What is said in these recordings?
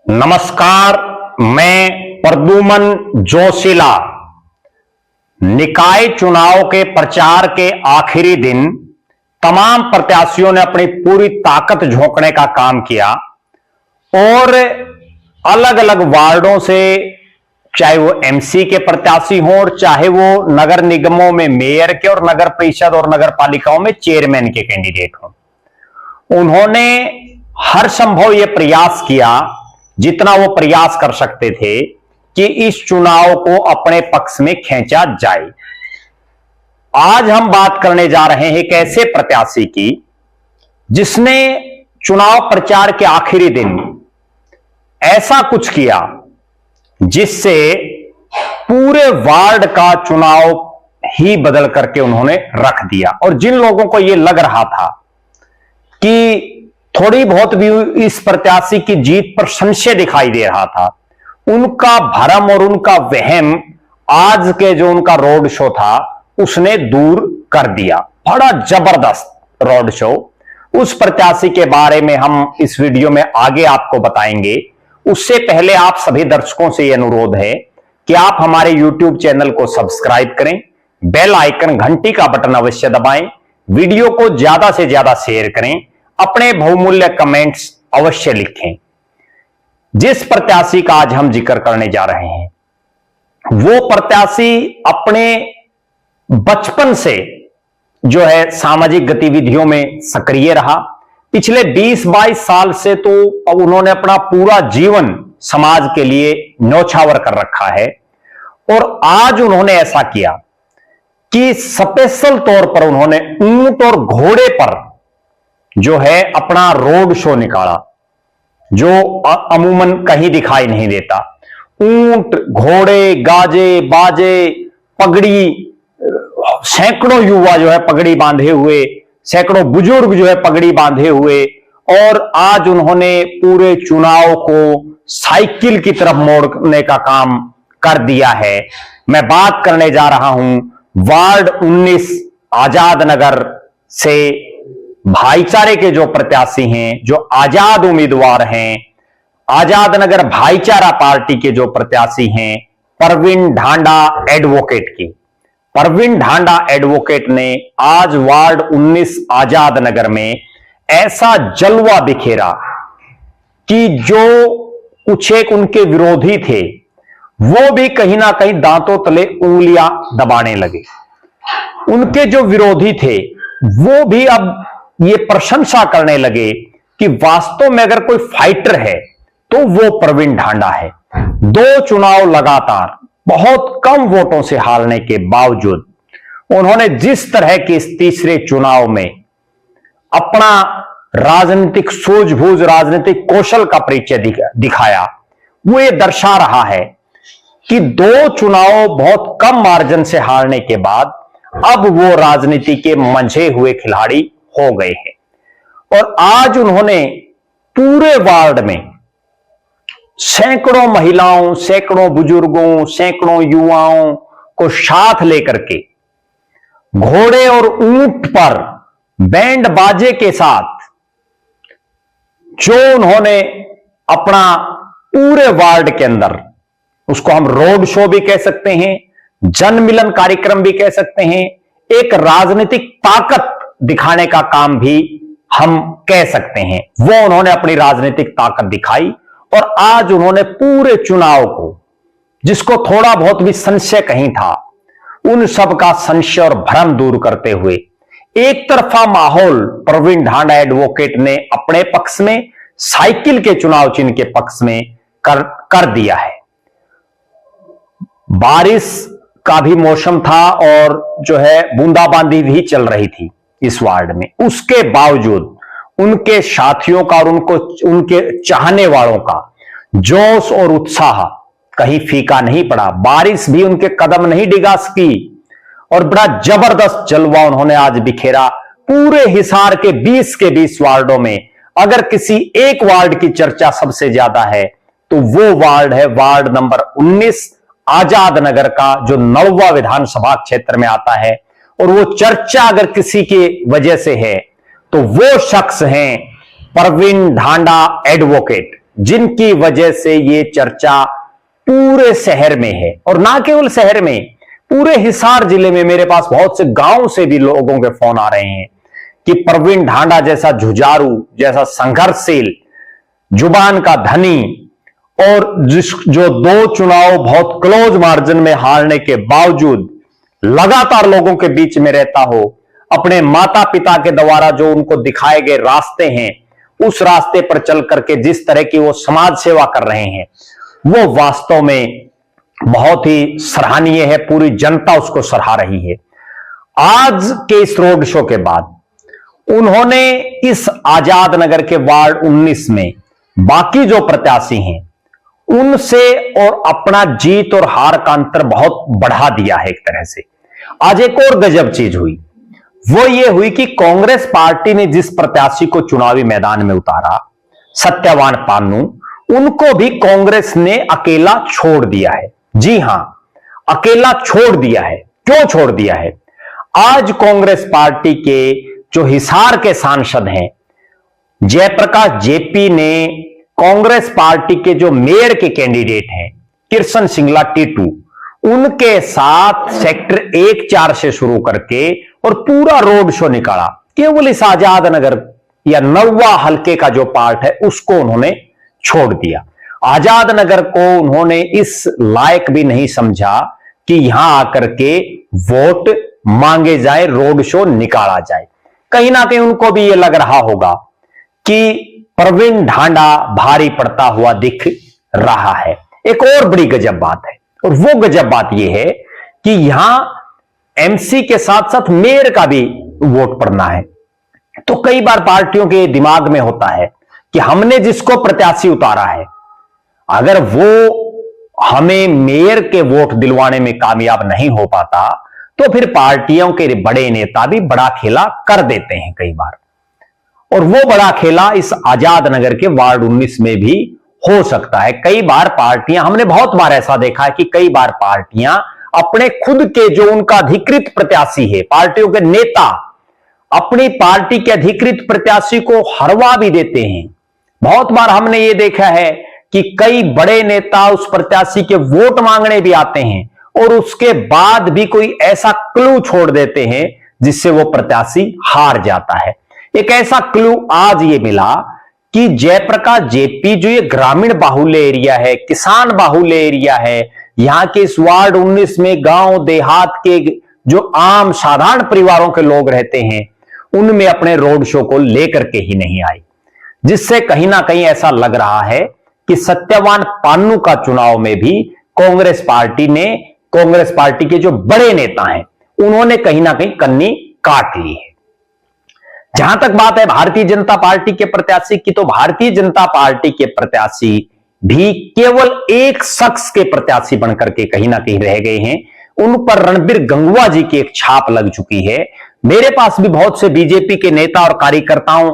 नमस्कार, मैं प्रद्युमन जोशीला। निकाय चुनाव के प्रचार के आखिरी दिन तमाम प्रत्याशियों ने अपनी पूरी ताकत झोंकने का काम किया और अलग अलग वार्डों से, चाहे वो एमसी के प्रत्याशी हों और चाहे वो नगर निगमों में मेयर के और नगर परिषद और नगर पालिकाओं में चेयरमैन के कैंडिडेट हों, उन्होंने हर संभव यह प्रयास किया, जितना वो प्रयास कर सकते थे कि इस चुनाव को अपने पक्ष में खींचा जाए। आज हम बात करने जा रहे हैं एक ऐसे प्रत्याशी की जिसने चुनाव प्रचार के आखिरी दिन ऐसा कुछ किया जिससे पूरे वार्ड का चुनाव ही बदल करके उन्होंने रख दिया। और जिन लोगों को यह लग रहा था कि थोड़ी बहुत भी इस प्रत्याशी की जीत पर संशय दिखाई दे रहा था, उनका भरम और उनका वहम आज के जो उनका रोड शो था उसने दूर कर दिया। बड़ा जबरदस्त रोड शो। उस प्रत्याशी के बारे में हम इस वीडियो में आगे आपको बताएंगे। उससे पहले आप सभी दर्शकों से यह अनुरोध है कि आप हमारे YouTube चैनल को सब्सक्राइब करें, बेल आइकन घंटी का बटन अवश्य दबाएं, वीडियो को ज्यादा से ज्यादा शेयर करें, अपने बहुमूल्य कमेंट्स अवश्य लिखें। जिस प्रत्याशी का आज हम जिक्र करने जा रहे हैं वो प्रत्याशी अपने बचपन से जो है सामाजिक गतिविधियों में सक्रिय रहा। पिछले 20-22 साल से तो अब उन्होंने अपना पूरा जीवन समाज के लिए न्यौछावर कर रखा है और आज उन्होंने ऐसा किया कि स्पेशल तौर पर उन्होंने ऊंट और घोड़े पर जो है अपना रोड शो निकाला, जो अमूमन कहीं दिखाई नहीं देता। ऊंट, घोड़े, गाजे, बाजे, पगड़ी, सैकड़ों युवा जो है पगड़ी बांधे हुए, सैकड़ों बुजुर्ग जो है पगड़ी बांधे हुए, और आज उन्होंने पूरे चुनाव को साइकिल की तरफ मोड़ने का काम कर दिया है। मैं बात करने जा रहा हूं वार्ड 19 आजाद नगर से भाईचारे के जो प्रत्याशी हैं, जो आजाद उम्मीदवार हैं, आजाद नगर भाईचारा पार्टी के जो प्रत्याशी हैं, परवीन ढांडा एडवोकेट की। परवीन ढांडा एडवोकेट ने आज वार्ड 19 आजाद नगर में ऐसा जलवा बिखेरा कि जो कुछ एक उनके विरोधी थे वो भी कहीं ना कहीं दांतों तले उंगलियां दबाने लगे। उनके जो विरोधी थे वो भी अब ये प्रशंसा करने लगे कि वास्तव में अगर कोई फाइटर है तो वो परवीन ढांडा है। 2 चुनाव लगातार बहुत कम वोटों से हारने के बावजूद उन्होंने जिस तरह के इस तीसरे चुनाव में अपना राजनीतिक सूझबूझ, राजनीतिक कौशल का परिचय दिखाया, वो ये दर्शा रहा है कि 2 चुनाव बहुत कम मार्जिन से हारने के बाद अब वो राजनीति के मंझे हुए खिलाड़ी हो गए हैं। और आज उन्होंने पूरे वार्ड में सैकड़ों महिलाओं, सैकड़ों बुजुर्गों, सैकड़ों युवाओं को साथ लेकर के घोड़े और ऊंट पर बैंड बाजे के साथ जो उन्होंने अपना पूरे वार्ड के अंदर, उसको हम रोड शो भी कह सकते हैं, जन मिलन कार्यक्रम भी कह सकते हैं, एक राजनीतिक ताकत दिखाने का काम भी हम कह सकते हैं, वो उन्होंने अपनी राजनीतिक ताकत दिखाई। और आज उन्होंने पूरे चुनाव को, जिसको थोड़ा बहुत भी संशय कहीं था, उन सब का संशय और भ्रम दूर करते हुए एक तरफा माहौल परवीन ढांडा एडवोकेट ने अपने पक्ष में, साइकिल के चुनाव चिन्ह के पक्ष में कर दिया है। बारिश का भी मौसम था और जो है बूंदाबांदी भी चल रही थी इस वार्ड में। उसके बावजूद उनके साथियों का और उनके चाहने वालों का जोश और उत्साह कहीं फीका नहीं पड़ा। बारिश भी उनके कदम नहीं डिगा सकी और बड़ा जबरदस्त जलवा उन्होंने आज बिखेरा। पूरे हिसार के 20 वार्डों में अगर किसी एक वार्ड की चर्चा सबसे ज्यादा है तो वो वार्ड है वार्ड नंबर 19 आजाद नगर का, जो नौवा विधानसभा क्षेत्र में आता है। और वो चर्चा अगर किसी की वजह से है तो वो शख्स हैं परवीन ढांडा एडवोकेट, जिनकी वजह से ये चर्चा पूरे शहर में है, और ना केवल शहर में, पूरे हिसार जिले में मेरे पास बहुत से गांव से भी लोगों के फोन आ रहे हैं कि प्रवीण ढांडा जैसा जुझारू, जैसा संघर्षशील, जुबान का धनी, और जो 2 चुनाव बहुत क्लोज मार्जिन में हारने के बावजूद लगातार लोगों के बीच में रहता हो, अपने माता पिता के द्वारा जो उनको दिखाए गए रास्ते हैं, उस रास्ते पर चल करके जिस तरह की वो समाज सेवा कर रहे हैं, वो वास्तव में बहुत ही सराहनीय है। पूरी जनता उसको सराह रही है। आज के इस रोड शो के बाद उन्होंने इस आजाद नगर के वार्ड 19 में बाकी जो प्रत्याशी हैं उनसे और अपना जीत और हार का अंतर बहुत बढ़ा दिया है एक तरह से। आज एक और गजब चीज हुई, वो ये हुई कि कांग्रेस पार्टी ने जिस प्रत्याशी को चुनावी मैदान में उतारा, सत्यवान पान्नू, उनको भी कांग्रेस ने अकेला छोड़ दिया है। जी हां, अकेला छोड़ दिया है। क्यों छोड़ दिया है? आज कांग्रेस पार्टी के जो हिसार के सांसद हैं जयप्रकाश जेपी ने कांग्रेस पार्टी के जो मेयर के कैंडिडेट हैं कृष्ण सिंगला टीटू, उनके साथ सेक्टर 1-4 से शुरू करके और पूरा रोड शो निकाला। केवल इस आजाद नगर या नौवा हल्के का जो पार्ट है उसको उन्होंने छोड़ दिया। आजाद नगर को उन्होंने इस लायक भी नहीं समझा कि यहां आकर के वोट मांगे जाए, रोड शो निकाला जाए। कहीं ना कहीं उनको भी यह लग रहा होगा कि प्रवीण ढांडा भारी पड़ता हुआ दिख रहा है। एक और बड़ी गजब बात है, और वो गजब बात यह है कि यहां एमसी के साथ साथ मेयर का भी वोट पड़ना है। तो कई बार पार्टियों के दिमाग में होता है कि हमने जिसको प्रत्याशी उतारा है, अगर वो हमें मेयर के वोट दिलवाने में कामयाब नहीं हो पाता तो फिर पार्टियों के बड़े नेता भी बड़ा खेला कर देते हैं कई बार। और वो बड़ा खेला इस आजाद नगर के वार्ड 19 में भी हो सकता है। कई बार पार्टियां, हमने बहुत बार ऐसा देखा है कि कई बार पार्टियां अपने खुद के जो उनका अधिकृत प्रत्याशी है, पार्टियों के नेता अपनी पार्टी के अधिकृत प्रत्याशी को हरवा भी देते हैं। बहुत बार हमने ये देखा है कि कई बड़े नेता उस प्रत्याशी के वोट मांगने भी आते हैं और उसके बाद भी कोई ऐसा क्लू छोड़ देते हैं जिससे वो प्रत्याशी हार जाता है। एक ऐसा क्लू आज ये मिला कि जयप्रकाश जेपी जो ये ग्रामीण बाहुल्य एरिया है, किसान बाहुल्य एरिया है, यहां के इस वार्ड 19 में गांव देहात के जो आम साधारण परिवारों के लोग रहते हैं, उनमें अपने रोड शो को लेकर के ही नहीं आई, जिससे कहीं ना कहीं ऐसा लग रहा है कि सत्यवान पान्नू का चुनाव में भी कांग्रेस पार्टी के जो बड़े नेता हैं उन्होंने कहीं ना कहीं कन्नी काट ली है। जहां तक बात है भारतीय जनता पार्टी के प्रत्याशी की, तो भारतीय जनता पार्टी के प्रत्याशी भी केवल एक शख्स के प्रत्याशी बनकर के कहीं ना कहीं रह गए हैं। उन पर रणबीर गंगवा जी की एक छाप लग चुकी है। मेरे पास भी बहुत से बीजेपी के नेता और कार्यकर्ताओं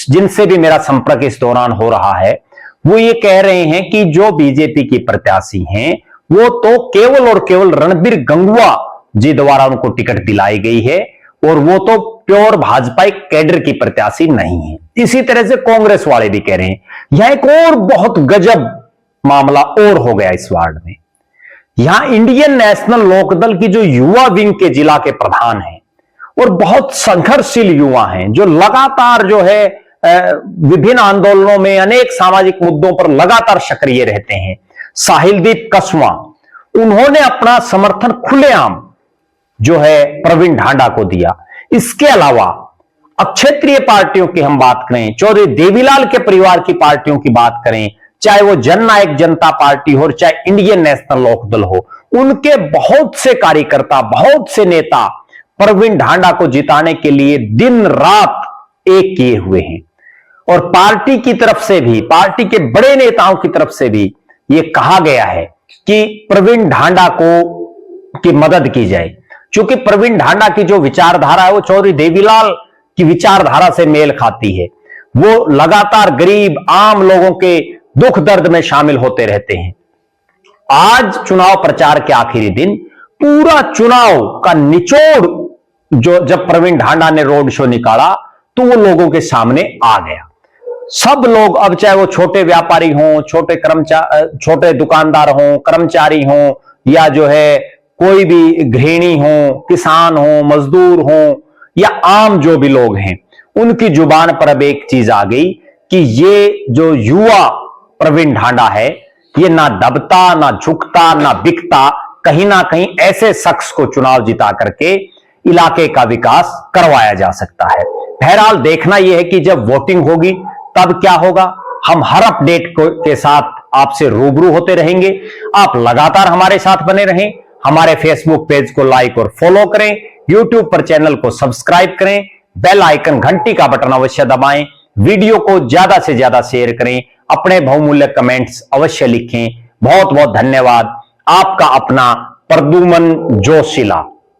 जिनसे भी मेरा संपर्क इस दौरान हो रहा है, वो ये कह रहे हैं कि जो बीजेपी की प्रत्याशी हैं वो तो केवल और केवल रणबीर गंगवा जी द्वारा उनको टिकट दिलाई गई है, और वो तो प्योर भाजपा कैडर की प्रत्याशी नहीं है। इसी तरह से कांग्रेस वाले भी कह रहे हैं। यह एक और बहुत गजब मामला और हो गया इस वार्ड में। यहां इंडियन नेशनल लोकदल की जो युवा विंग के जिला के प्रधान हैं और बहुत संघर्षशील युवा हैं, जो लगातार जो है विभिन्न आंदोलनों में अनेक सामाजिक मुद्दों पर लगातार सक्रिय रहते हैं, साहिलदीप कसवा, उन्होंने अपना समर्थन खुलेआम जो है प्रवीण ढांडा को दिया। इसके अलावा अब क्षेत्रीय पार्टियों की हम बात करें, चौधरी देवीलाल के परिवार की पार्टियों की बात करें, चाहे वो जननायक जनता पार्टी हो, चाहे इंडियन नेशनल लोकदल हो, उनके बहुत से कार्यकर्ता, बहुत से नेता प्रवीण ढांडा को जिताने के लिए दिन रात एक किए हुए हैं। और पार्टी की तरफ से भी, पार्टी के बड़े नेताओं की तरफ से भी यह कहा गया है कि प्रवीण ढांडा की मदद की जाए, क्योंकि प्रवीण ढांडा की जो विचारधारा है वो चौधरी देवीलाल की विचारधारा से मेल खाती है। वो लगातार गरीब आम लोगों के दुख दर्द में शामिल होते रहते हैं। आज चुनाव प्रचार के आखिरी दिन पूरा चुनाव का निचोड़ जो जब प्रवीण ढांडा ने रोड शो निकाला तो वो लोगों के सामने आ गया। सब लोग अब चाहे वो छोटे व्यापारी हों, छोटे दुकानदार हों, कर्मचारी हों, या जो है कोई भी गृहिणी हो, किसान हो, मजदूर हो, या आम जो भी लोग हैं, उनकी जुबान पर अब एक चीज आ गई कि ये जो युवा प्रवीण ढांडा है, ये ना दबता, ना झुकता, ना बिकता, कहीं ना कहीं ऐसे शख्स को चुनाव जिता करके इलाके का विकास करवाया जा सकता है। बहरहाल देखना यह है कि जब वोटिंग होगी तब क्या होगा। हम हर अपडेट के साथ आपसे रूबरू होते रहेंगे। आप लगातार हमारे साथ बने रहें। हमारे फेसबुक पेज को लाइक और फॉलो करें, यूट्यूब पर चैनल को सब्सक्राइब करें, बेल आइकन घंटी का बटन अवश्य दबाएं, वीडियो को ज्यादा से ज्यादा शेयर करें, अपने बहुमूल्य कमेंट्स अवश्य लिखें। बहुत बहुत धन्यवाद। आपका अपना प्रद्युमन जोशीला।